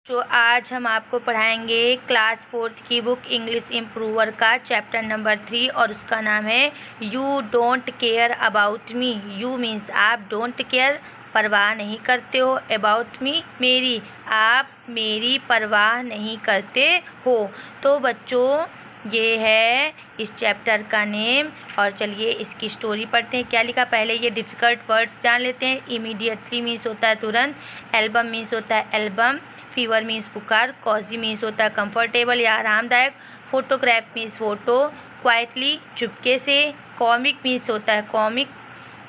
जो आज हम आपको पढ़ाएंगे क्लास 4th की बुक इंग्लिश इम्प्रूवर का चैप्टर नंबर 3 और उसका नाम है you don't care about me. You means आप, डोंट केयर परवाह नहीं करते हो, अबाउट मी मेरी, आप मेरी परवाह नहीं करते हो। तो बच्चों ये है इस चैप्टर का नेम। और चलिए इसकी स्टोरी पढ़ते हैं। क्या लिखा, पहले ये डिफ़िकल्ट वर्ड्स जान लेते हैं। इमीडिएटली मीन्स होता है तुरंत, एल्बम मीन्स होता है एल्बम, फीवर मीन्स बुखार, कॉजी मीन्स होता है कंफर्टेबल या आरामदायक, फोटोग्राफ मीन्स फ़ोटो, क्वाइटली चुपके से, कॉमिक मीन्स होता है कॉमिक,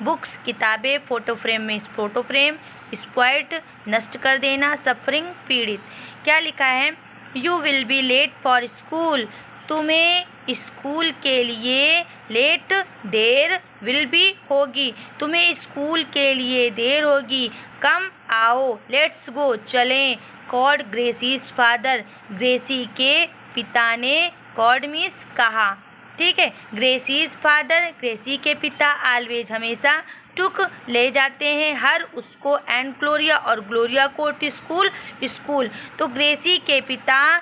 बुक्स किताबें, photo frame means photo frame, spoiled नष्ट कर देना, सफरिंग पीड़ित। क्या लिखा है, you will be late for school, तुम्हें स्कूल के लिए लेट देर, विल बी होगी, तुम्हें स्कूल के लिए देर होगी, कम आओ, लेट्स गो चलें, कॉड ग्रेसीज फादर, ग्रेसी के पिता ने, कॉड मीन्स कहा, ठीक है, ग्रेसीज फादर ग्रेसी के पिता, ऑलवेज हमेशा, टुक ले जाते हैं हर उसको, एंड ग्लोरिया और ग्लोरिया को टू स्कूल स्कूल। तो ग्रेसी के पिता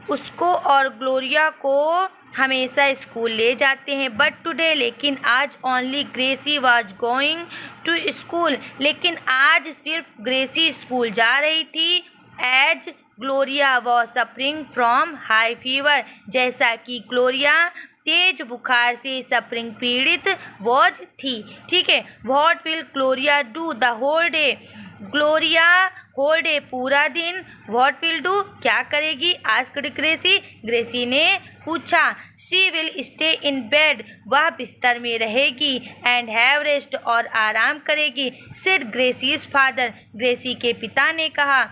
उसको और ग्लोरिया को हमेशा स्कूल ले जाते हैं। बट टुडे लेकिन आज, only Gracie was going to school, लेकिन आज सिर्फ ग्रेसी स्कूल जा रही थी। As Gloria was suffering from high fever, जैसा कि ग्लोरिया तेज बुखार से सफरिंग पीड़ित वॉज थी, ठीक है। What will Gloria do the whole day, Gloria whole day पूरा दिन, व्हाट विल डू क्या करेगी, आस्क्ड ग्रेसी, ग्रेसी ने पूछा। She will stay in bed, वह बिस्तर में रहेगी, एंड हैव रेस्ट और आराम करेगी, सेड ग्रेसीज फादर, ग्रेसी के पिता ने कहा।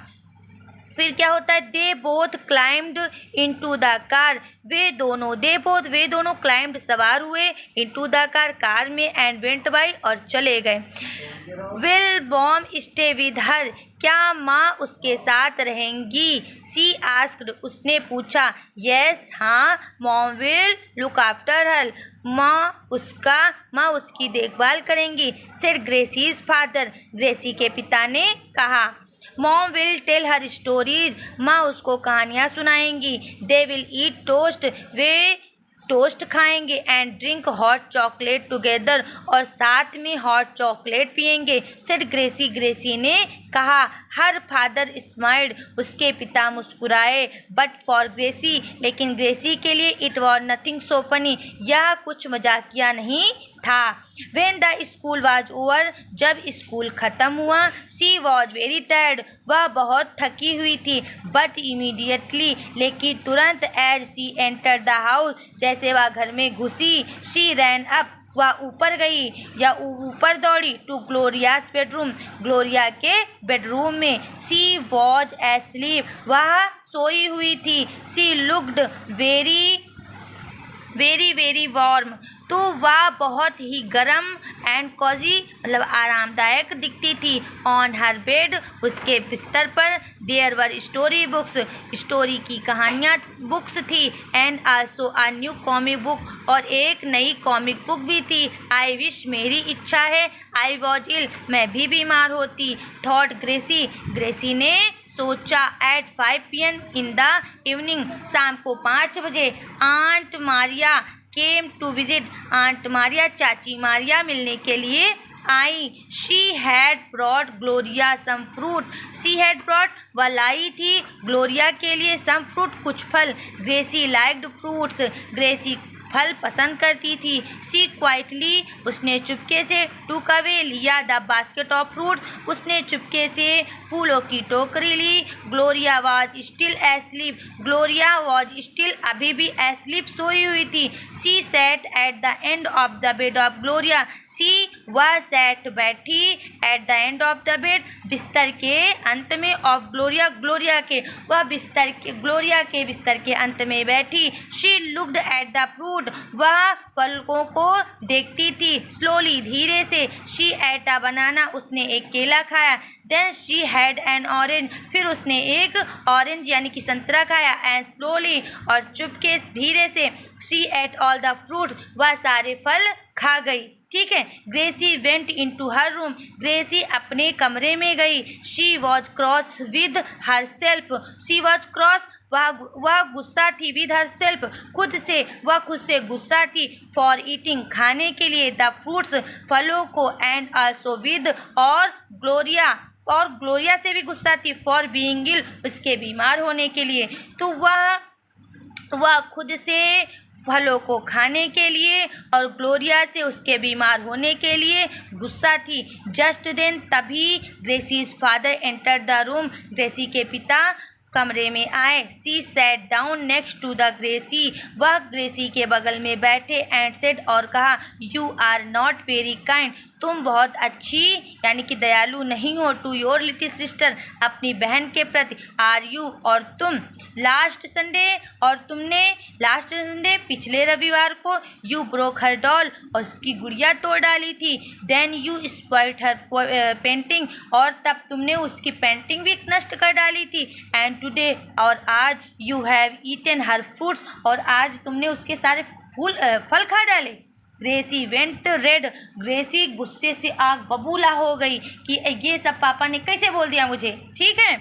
फिर क्या होता है, they both climbed into the car, वे दोनों क्लाइम्ड सवार हुए, इनटू द कार कार में, एंड वेंट बाय और चले गए। Will mom stay with her, क्या माँ उसके साथ रहेंगी, सी आस्क्ड, उसने पूछा। यस हाँ, mom will look after her, माँ उसकी देखभाल करेंगी, सेड ग्रेसीज फादर, ग्रेसी के पिता ने कहा। Mom will tell her stories, माँ उसको कहानियाँ सुनाएंगी। दे विल ईट टोस्ट, वे टोस्ट खाएंगे, and drink hot chocolate together, और साथ में हॉट चॉकलेट पियेंगे, सेड ग्रेसी, ग्रेसी ने कहा। हर फादर स्माइल्ड, उसके पिता मुस्कुराए, बट फॉर ग्रेसी, लेकिन ग्रेसी के लिए it was nothing so funny, यह कुछ मजाकिया नहीं था। When the school was over, जब स्कूल ख़त्म हुआ, शी वॉज वेरी टायर्ड, वह बहुत थकी हुई थी, बट इमीडिएटली, लेकिन तुरंत, as she enter the house, जैसे वह घर में घुसी, शी रैन अप, वह ऊपर गई या ऊपर दौड़ी, टू ग्लोरियाज बेडरूम, ग्लोरिया के बेडरूम में। शी वॉज एस्लीप, वह सोई हुई थी। She looked very very warm, तो वह बहुत ही गर्म, एंड कॉजी मतलब आरामदायक दिखती थी। ऑन हर बेड, उसके बिस्तर पर, there were story books, story की कहानियाँ बुक्स थी, and also a new comic book, और एक नई कॉमिक बुक भी थी। आई विश, मेरी इच्छा है, आई वॉज इल, मैं भी बीमार होती, थॉट ग्रेसी, ग्रेसी ने सोचा। At 5 PM in the evening, शाम को 5 बजे, aunt Maria came to visit, aunt Maria चाची मारिया मिलने के लिए आई। She had brought Gloria some fruit, she had brought, वह लाई थी ग्लोरिया के लिए, सम फ्रूट कुछ फल, ग्रेसी लाइक्ड फ्रूट्स, ग्रेसी फल पसंद करती थी। सी क्वाइटली, उसने चुपके से, टूक अवे, लिया, द बास्केट ऑफ फ्रूट्स, उसने चुपके से फूलों की टोकरी ली। Gloria was still asleep, Gloria was still, अभी भी एस्लीप, सोई हुई थी। She sat at the end of the bed of Gloria, she वह सैट बैठी, at the end of the bed, बिस्तर के अंत में, ऑफ ग्लोरिया, ग्लोरिया के, वह बिस्तर के, ग्लोरिया के बिस्तर के अंत में बैठी। She looked at the fruit, वह फलों को देखती थी, स्लोली धीरे से। शी एट अ बनाना, उसने एक केला खाया। Then she had an orange, फिर उसने एक ऑरेंज यानी कि संतरा खाया। एंड स्लोली, और चुपके धीरे से, she ate all the fruit, वह सारे फल खा गई। ठीक है। Gracie went into her room, Gracie अपने कमरे में गई। She was cross with herself, she was cross वह गुस्सा थी, विद हर सेल्फ खुद से, वह खुद से गुस्सा थी। फॉर ईटिंग खाने के लिए, द फ्रूट्स फलों को, एंड आल्सो विद और ग्लोरिया से भी गुस्सा थी। फॉर बीइंग इल उसके बीमार होने के लिए, तो वह खुद से फलों को खाने के लिए और ग्लोरिया से उसके बीमार होने के लिए गुस्सा थी। जस्ट देन तभी Gracie's father enter the room, Gracie के पिता कमरे में आए। She sat down next to the Gracie, वह ग्रेसी के बगल में बैठे। एंड सेड और कहा, you are not very kind, तुम बहुत अच्छी यानी कि दयालु नहीं हो। टू योर लिटिल सिस्टर, अपनी बहन के प्रति। आर यू और तुम। लास्ट संडे पिछले रविवार को, यू ब्रोक हर डॉल, और उसकी गुड़िया तोड़ डाली थी। Then you spoiled her painting, और तब तुमने उसकी पेंटिंग भी नष्ट कर डाली थी। एंड टुडे, और आज, you have eaten her fruits, और आज तुमने उसके सारे फल खा डाले। ग्रेसी वेंट रेड, ग्रेसी गुस्से से आग बबूला हो गई कि ये सब पापा ने कैसे बोल दिया मुझे, ठीक है।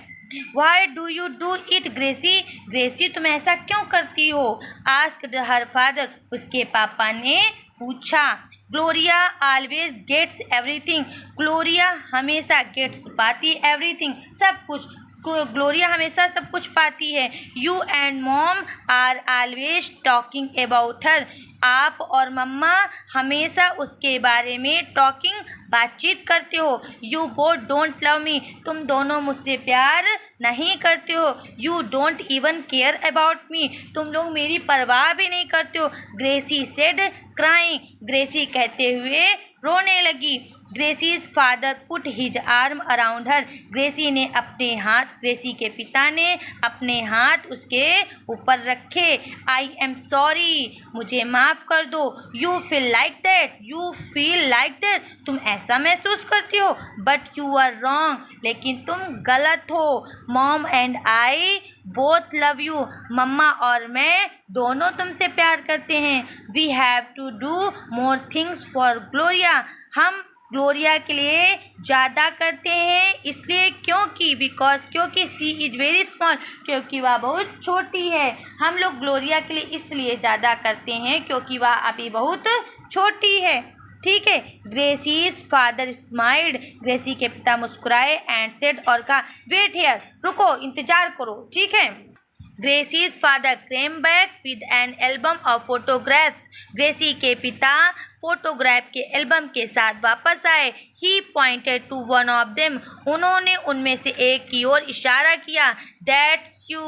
Why do you do it Gracie, Gracie तुम ऐसा क्यों करती हो। आस्क्ड हर फादर, उसके पापा ने पूछा। Gloria always gets everything, Gloria हमेशा गेट्स पाती एवरीथिंग, सब कुछ। ग्लोरिया हमेशा सब कुछ पाती है। You and mom are always talking about her, आप और मम्मा हमेशा उसके बारे में बातचीत करते हो। You both don't love me, तुम दोनों मुझसे प्यार नहीं करते हो। You don't even care about me, तुम लोग मेरी परवाह भी नहीं करते हो। ग्रेसी सेड क्राइंग, ग्रेसी कहते हुए रोने लगी। Gracie's father put his arm around her, Gracie के पिता ने अपने हाथ उसके ऊपर रखे। आई एम सॉरी, मुझे माफ़ कर दो। यू फील लाइक दैट, तुम ऐसा महसूस करती हो। बट यू आर रॉन्ग, लेकिन तुम गलत हो। Mom and I both love you, मम्मा और मैं दोनों तुमसे प्यार करते हैं। We have to do more things for Gloria, हम ग्लोरिया के लिए ज़्यादा करते हैं, इसलिए क्योंकि सी इज़ वेरी स्मॉल, क्योंकि वह बहुत छोटी है। हम लोग ग्लोरिया के लिए इसलिए ज़्यादा करते हैं क्योंकि वह अभी बहुत छोटी है, ठीक है। ग्रेसीज फादर स्माइल्ड, ग्रेसी के पिता मुस्कुराए। एंड सेड और कहा, वेट हियर, रुको, इंतज़ार करो, ठीक है। Gracie's father came back with an album of photographs, Gracie के पिता फोटोग्राफ के एल्बम के साथ वापस आए। He pointed to one of them, उन्होंने उनमें से एक की ओर इशारा किया। दैट्स यू,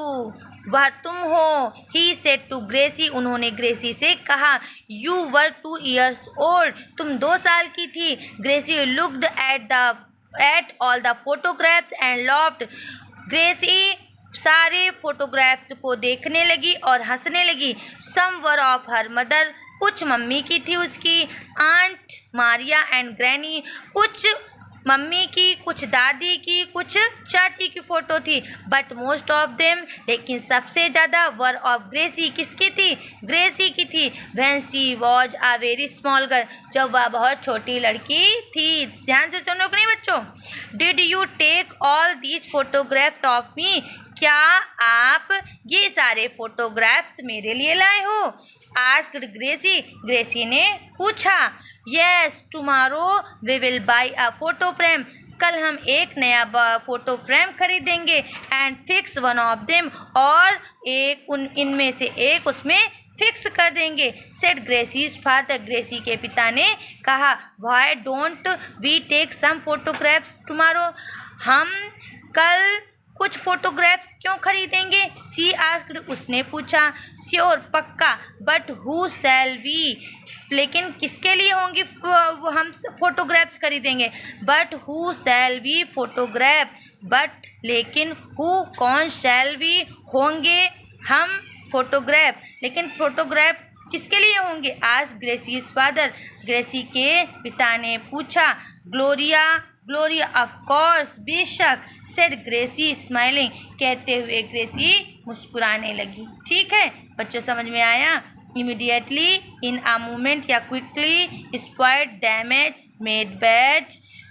वह तुम हो। ही सेड टू ग्रेसी, उन्होंने ग्रेसी से कहा। यू वर 2 years ओल्ड, तुम 2 साल की थी। Gracie looked at all the photographs and laughed, Gracie सारे फोटोग्राफ्स को देखने लगी और हंसने लगी। Some were of her mother, कुछ मम्मी की थी उसकी। आंट मारिया एंड ग्रैनी, कुछ मम्मी की, कुछ दादी की, कुछ चाची की फ़ोटो थी। बट मोस्ट ऑफ देम, लेकिन सबसे ज़्यादा वर ऑफ ग्रेसी, किसकी थी, ग्रेसी की थी। When she was a very small girl, जब वह बहुत छोटी लड़की थी। ध्यान से सुनो कि नहीं बच्चों। Did you take all these photographs of me, क्या आप ये सारे फोटोग्राफ्स मेरे लिए लाए हो। आस्क्ड ग्रेसी, ग्रेसी ने पूछा। Yes, tomorrow we will buy a photo frame, कल हम एक नया फोटो फ्रेम खरीदेंगे। And fix one of them, और इनमें से एक उसमें फिक्स कर देंगे। सेड ग्रेसीज फादर, ग्रेसी के पिता ने कहा। Why don't we take some photographs tomorrow, हम कल कुछ फोटोग्राफ्स क्यों खरीदेंगे। सी आस्क्ड, उसने पूछा। श्योर, पक्का। बट हु शैल वी, लेकिन किसके लिए होंगी हम फोटोग्राफ्स खरीदेंगे। But who shall we photograph, but लेकिन हु कौन, शैल वी होंगे हम फोटोग्राफ, लेकिन फोटोग्राफ किसके लिए होंगे। आज ग्रेसीज फादर, ग्रेसी के पिता ने पूछा। ग्लोरिया ऑफ कोर्स, बेशक। सेड ग्रेसी स्माइलिंग, कहते हुए ग्रेसी मुस्कुराने लगी। ठीक है बच्चों, समझ में आया। immediately, in a moment या quickly, spoiled, damaged, made bad,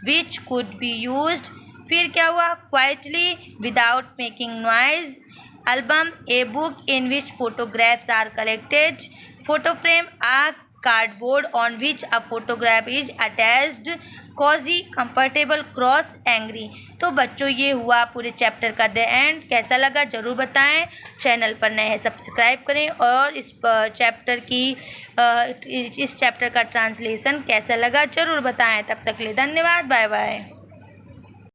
which could be used. फिर क्या हुआ? Quietly, without making noise. Album, a book in which photographs are collected. Photo frame, a cardboard on which a photograph is attached. Cozy, comfortable, cross, angry. तो बच्चों ये हुआ पूरे chapter का the end. कैसा लगा ज़रूर बताएं। चैनल पर नए हैं सब्सक्राइब करें और इस चैप्टर का ट्रांसलेशन कैसा लगा ज़रूर बताएं। तब तक के लिए धन्यवाद। Bye bye.